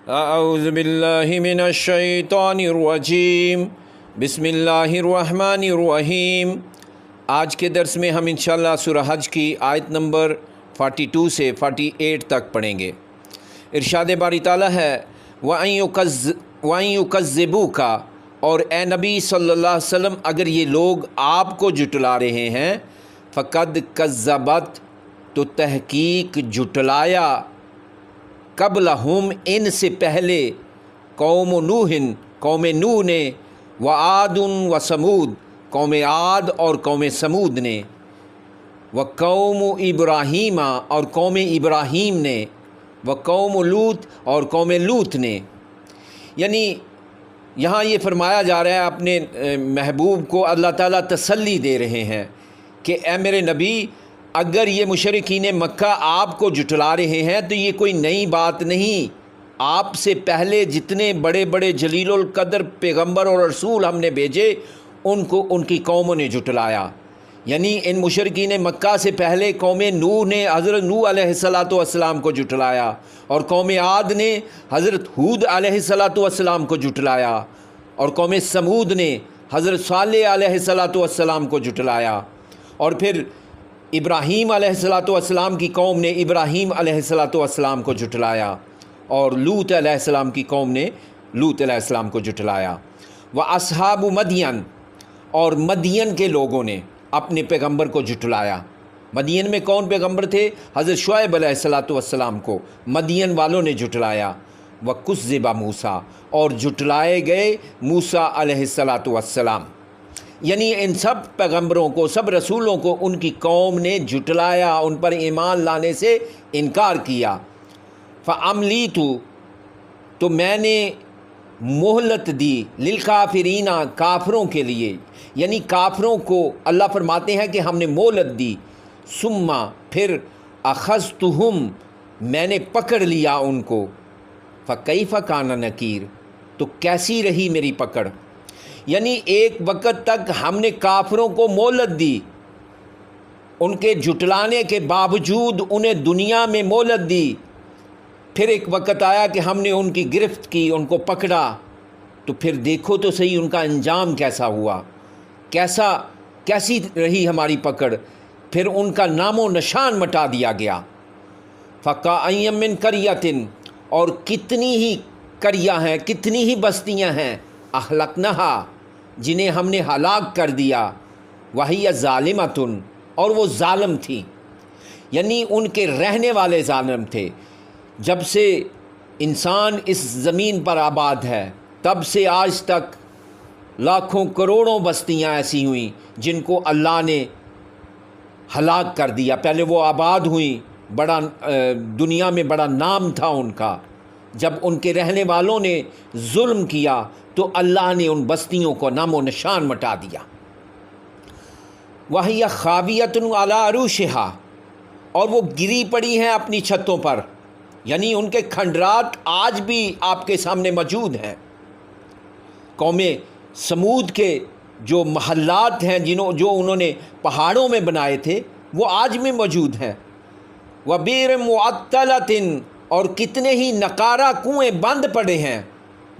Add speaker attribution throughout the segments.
Speaker 1: اعوذ باللہ من الشیطان الرجیم بسم اللہ الرحمن الرحیم۔ آج کے درس میں ہم انشاءاللہ سورہ حج کی آیت نمبر 42 سے 48 تک پڑھیں گے۔ ارشاد باری تعالیٰ ہے وَأَن يُكَذِّبُوكَ، اور اے نبی صلی اللہ علیہ وسلم اگر یہ لوگ آپ کو جھٹلا رہے ہیں، فَقَدْ كَذَّبَتْ، تو تحقیق جھٹلایا، قبلہم ان سے پہلے، قوم نوح، قوم نوح نے، وعاد وثمود، قوم عاد اور قوم سمود نے، وقوم ابراہیم، اور قوم ابراہیم نے، وقوم لوط، اور قوم لوط نے۔ یعنی یہاں یہ فرمایا جا رہا ہے، اپنے محبوب کو اللہ تعالیٰ تسلی دے رہے ہیں کہ اے میرے نبی، اگر یہ مشرکین مکہ آپ کو جھٹلا رہے ہیں تو یہ کوئی نئی بات نہیں۔ آپ سے پہلے جتنے بڑے بڑے جلیل القدر پیغمبر اور رسول ہم نے بھیجے، ان کو ان کی قوموں نے جھٹلایا۔ یعنی ان مشرکین مکہ سے پہلے قوم نوح نے حضرت نوح علیہ السلام کو جھٹلایا، اور قوم عاد نے حضرت ہود علیہ السلام کو جھٹلایا، اور قوم سمود نے حضرت صالح علیہ السلام کو جھٹلایا، اور پھر ابراہیم علیہ السلام کی قوم نے ابراہیم علیہ السلام کو جھٹلایا، اور لوط علیہ السلام کی قوم نے لوط علیہ السلام کو جھٹلایا۔ وَأَصْحَابُ مدین، اور مدین کے لوگوں نے اپنے پیغمبر کو جھٹلایا۔ مدین میں کون پیغمبر تھے؟ حضرت شعیب علیہ السلام کو مدین والوں نے جھٹلایا۔ وَكُذِّبَ موسیٰ، اور جھٹلائے گئے موسیٰ علیہ السلام۔ یعنی ان سب پیغمبروں کو، سب رسولوں کو ان کی قوم نے جھٹلایا، ان پر ایمان لانے سے انکار کیا۔ فَأَمْلِيتُ، تو میں نے مہلت دی، للکافرین، کافروں کے لیے، یعنی کافروں کو اللہ فرماتے ہیں کہ ہم نے مہلت دی۔ ثم، پھر اخذتہم، میں نے پکڑ لیا ان کو۔ فکیف کان نکیر، تو کیسی رہی میری پکڑ۔ یعنی ایک وقت تک ہم نے کافروں کو مہلت دی، ان کے جھٹلانے کے باوجود انہیں دنیا میں مہلت دی۔ پھر ایک وقت آیا کہ ہم نے ان کی گرفت کی، ان کو پکڑا، تو پھر دیکھو تو صحیح ان کا انجام کیسا ہوا، کیسی رہی ہماری پکڑ۔ پھر ان کا نام و نشان مٹا دیا گیا۔ فَكَأَيٍّ مِّن قَرْيَةٍ، اور کتنی ہی قریہ ہیں، کتنی ہی بستیاں ہیں، اہلکنہا، جنہیں ہم نے ہلاک کر دیا، وَهِيَ ظَالِمَةٌ، اور وہ ظالم تھی، یعنی ان کے رہنے والے ظالم تھے۔ جب سے انسان اس زمین پر آباد ہے، تب سے آج تک لاکھوں کروڑوں بستیاں ایسی ہوئیں جن کو اللہ نے ہلاک کر دیا۔ پہلے وہ آباد ہوئیں، بڑا دنیا میں بڑا نام تھا ان کا، جب ان کے رہنے والوں نے ظلم کیا تو اللہ نے ان بستیوں کو نام و نشان مٹا دیا۔ وَهِيَ خَاوِيَةٌ عَلَىٰ عَرُوشِهَا، اور وہ گری پڑی ہیں اپنی چھتوں پر، یعنی ان کے کھنڈرات آج بھی آپ کے سامنے موجود ہیں۔ قوم سمود کے جو محلات ہیں جو انہوں نے پہاڑوں میں بنائے تھے، وہ آج بھی موجود ہیں۔ وَبِئْرٍ مُعَطَّلَةٍ، اور کتنے ہی نقارہ کنویں بند پڑے ہیں،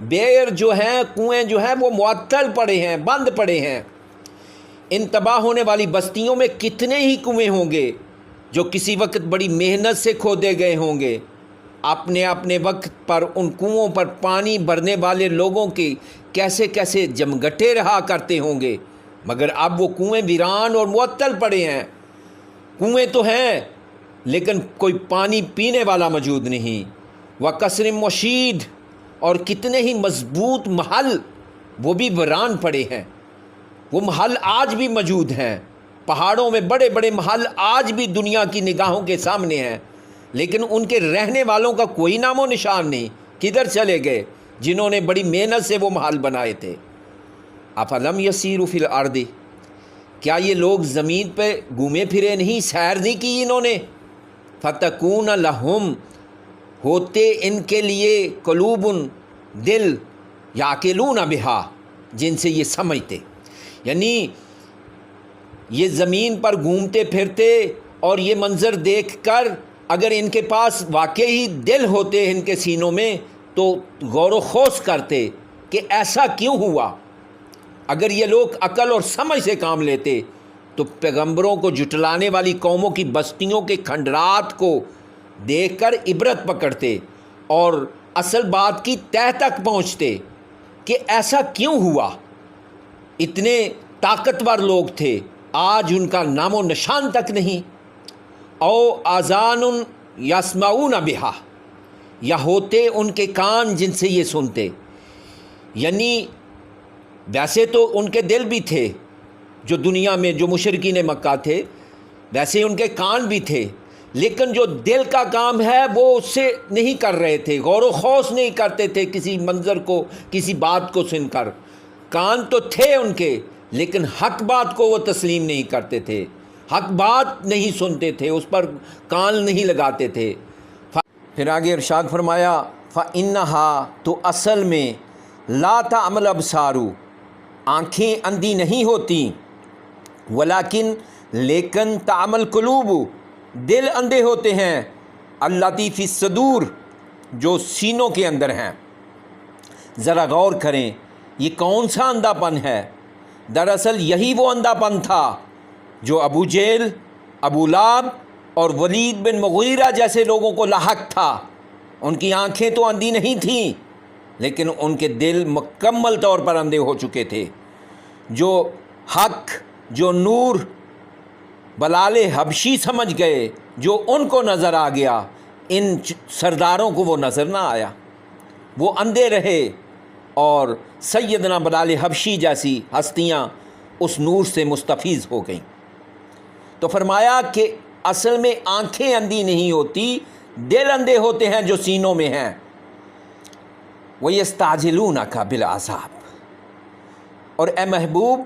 Speaker 1: بیر جو ہیں، کنویں جو ہیں، وہ معطل پڑے ہیں، بند پڑے ہیں۔ ان تباہ ہونے والی بستیوں میں کتنے ہی کنویں ہوں گے جو کسی وقت بڑی محنت سے کھودے گئے ہوں گے، اپنے اپنے وقت پر ان کنووں پر پانی بھرنے والے لوگوں کی کیسے کیسے جمگٹے رہا کرتے ہوں گے، مگر اب وہ کنویں ویران اور معطل پڑے ہیں۔ کنویں تو ہیں لیکن کوئی پانی پینے والا موجود نہیں۔ وَقَصْرٍ مَّشِيدٍ، اور کتنے ہی مضبوط محل وہ بھی ویران پڑے ہیں۔ وہ محل آج بھی موجود ہیں، پہاڑوں میں بڑے بڑے محل آج بھی دنیا کی نگاہوں کے سامنے ہیں، لیکن ان کے رہنے والوں کا کوئی نام و نشان نہیں، کدھر چلے گئے جنہوں نے بڑی محنت سے وہ محل بنائے تھے۔ افلم یسیروا فی الارض، کیا یہ لوگ زمین پہ گھومے پھرے نہیں، سیر نہیں کی انہوں نے؟ فتکون لہم، ہوتے ان کے لیے، قلوب، دل، یعقلون بہا، جن سے یہ سمجھتے۔ یعنی یہ زمین پر گھومتے پھرتے اور یہ منظر دیکھ کر اگر ان کے پاس واقعی دل ہوتے ان کے سینوں میں تو غور و خوض کرتے کہ ایسا کیوں ہوا۔ اگر یہ لوگ عقل اور سمجھ سے کام لیتے تو پیغمبروں کو جھٹلانے والی قوموں کی بستیوں کے کھنڈرات کو دیکھ کر عبرت پکڑتے اور اصل بات کی تہہ تک پہنچتے کہ ایسا کیوں ہوا۔ اتنے طاقتور لوگ تھے، آج ان کا نام و نشان تک نہیں۔ او آذان یسمعون بہا، یا ہوتے ان کے کان جن سے یہ سنتے، یعنی ویسے تو ان کے دل بھی تھے، جو دنیا میں جو مشرکین مکہ تھے ویسے ان کے کان بھی تھے، لیکن جو دل کا کام ہے وہ اس سے نہیں کر رہے تھے، غور و خوض نہیں کرتے تھے کسی منظر کو، کسی بات کو سن کر۔ کان تو تھے ان کے، لیکن حق بات کو وہ تسلیم نہیں کرتے تھے، حق بات نہیں سنتے تھے، اس پر کان نہیں لگاتے تھے۔ پھر آگے ارشاد فرمایا فَإِنَّهَا، تو اصل میں لا تعمل ابصار، آنکھیں اندھی نہیں ہوتی، ولیکن لیکن تعمل قلوب، دل اندھے ہوتے ہیں، اللاتی فی الصدور، جو سینوں کے اندر ہیں۔ ذرا غور کریں یہ کون سا اندھا پن ہے؟ دراصل یہی وہ اندھا پن تھا جو ابو جہل، ابو لہب اور ولید بن مغیرہ جیسے لوگوں کو لاحق تھا۔ ان کی آنکھیں تو اندھی نہیں تھیں، لیکن ان کے دل مکمل طور پر اندھے ہو چکے تھے۔ جو حق، جو نور بلال حبشی سمجھ گئے، جو ان کو نظر آ گیا، ان سرداروں کو وہ نظر نہ آیا، وہ اندھے رہے، اور سیدنا بلال حبشی جیسی ہستیاں اس نور سے مستفیض ہو گئیں۔ تو فرمایا کہ اصل میں آنکھیں اندھی نہیں ہوتی، دل اندھے ہوتے ہیں جو سینوں میں ہیں۔ وَيَسْتَعْجِلُونَكَ بِالْعَذَابِ، اور اے محبوب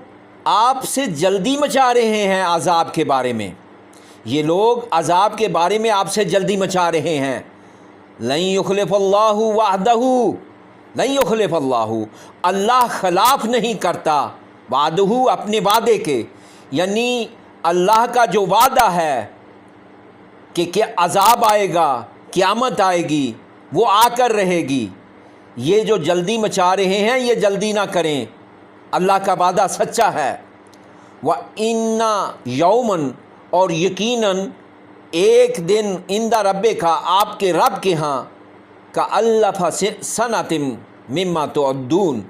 Speaker 1: آپ سے جلدی مچا رہے ہیں عذاب کے بارے میں، یہ لوگ عذاب کے بارے میں آپ سے جلدی مچا رہے ہیں۔ لَن يُخْلِفَ اللَّهُ وَعْدَهُ، لَن يُخْلِفَ اللَّهُ، اللہ خلاف نہیں کرتا وعدہ، اپنے وعدے کے، یعنی اللہ کا جو وعدہ ہے کہ عذاب آئے گا، قیامت آئے گی، وہ آ کر رہے گی۔ یہ جو جلدی مچا رہے ہیں یہ جلدی نہ کریں، اللہ کا وعدہ سچا ہے۔ وَإِنَّ يَوْمًا، اور یقیناً ایک دن، عند ربک، آپ کے رب کے ہاں، کألف سنۃ مما تعدون،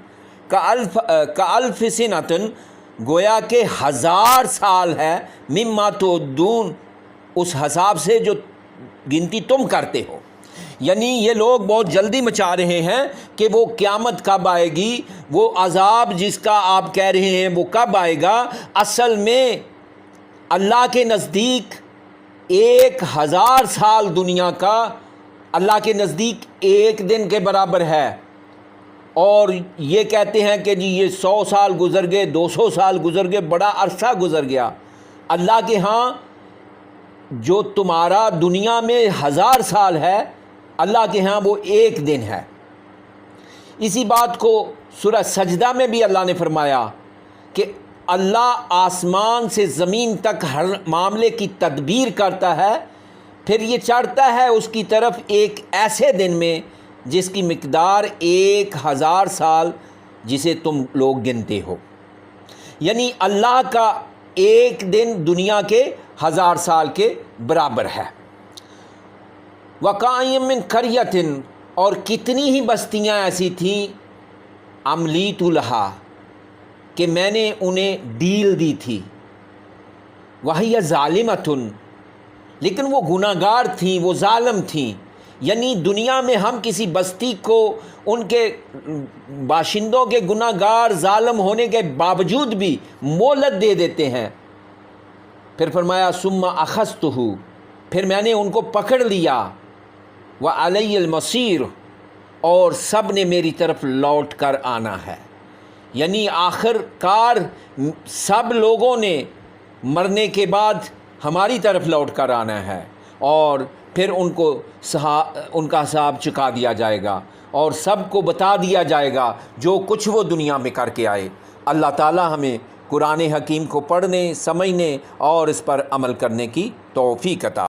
Speaker 1: کألف سنۃ، گویا کہ 1000 سال ہے، مما تعدون، اس حساب سے جو گنتی تم کرتے ہو۔ یعنی یہ لوگ بہت جلدی مچا رہے ہیں کہ وہ قیامت کب آئے گی، وہ عذاب جس کا آپ کہہ رہے ہیں وہ کب آئے گا۔ اصل میں اللہ کے نزدیک 1000 سال دنیا کا اللہ کے نزدیک ایک دن کے برابر ہے، اور یہ کہتے ہیں کہ جی یہ 100 سال گزر گئے، 200 سال گزر گئے، بڑا عرصہ گزر گیا۔ اللہ کے ہاں جو تمہارا دنیا میں 1000 سال ہے، اللہ کے ہاں وہ ایک دن ہے۔ اسی بات کو سورہ سجدہ میں بھی اللہ نے فرمایا کہ اللہ آسمان سے زمین تک ہر معاملے کی تدبیر کرتا ہے، پھر یہ چڑھتا ہے اس کی طرف ایک ایسے دن میں جس کی مقدار 1000 سال جسے تم لوگ گنتے ہو۔ یعنی اللہ کا ایک دن دنیا کے 1000 سال کے برابر ہے۔ وَقَائِم مِّن قَرْيَةٍ، اور کتنی ہی بستیاں ایسی تھیں، املیت لہا، کہ میں نے انہیں ڈیل دی تھی، وَهِيَ ظَالِمَةٌ، لیکن وہ گناہ گار تھیں، وہ ظالم تھیں۔ یعنی دنیا میں ہم کسی بستی کو ان کے باشندوں کے گناہ گار ظالم ہونے کے باوجود بھی مہلت دے دیتے ہیں۔ پھر فرمایا ثم اخذتہ، پھر میں نے ان کو پکڑ لیا، وعلی المصیر، اور سب نے میری طرف لوٹ کر آنا ہے۔ یعنی آخر کار سب لوگوں نے مرنے کے بعد ہماری طرف لوٹ کر آنا ہے، اور پھر ان کا حساب چکا دیا جائے گا، اور سب کو بتا دیا جائے گا جو کچھ وہ دنیا میں کر کے آئے۔ اللہ تعالی ہمیں قرآن حکیم کو پڑھنے، سمجھنے اور اس پر عمل کرنے کی توفیق عطا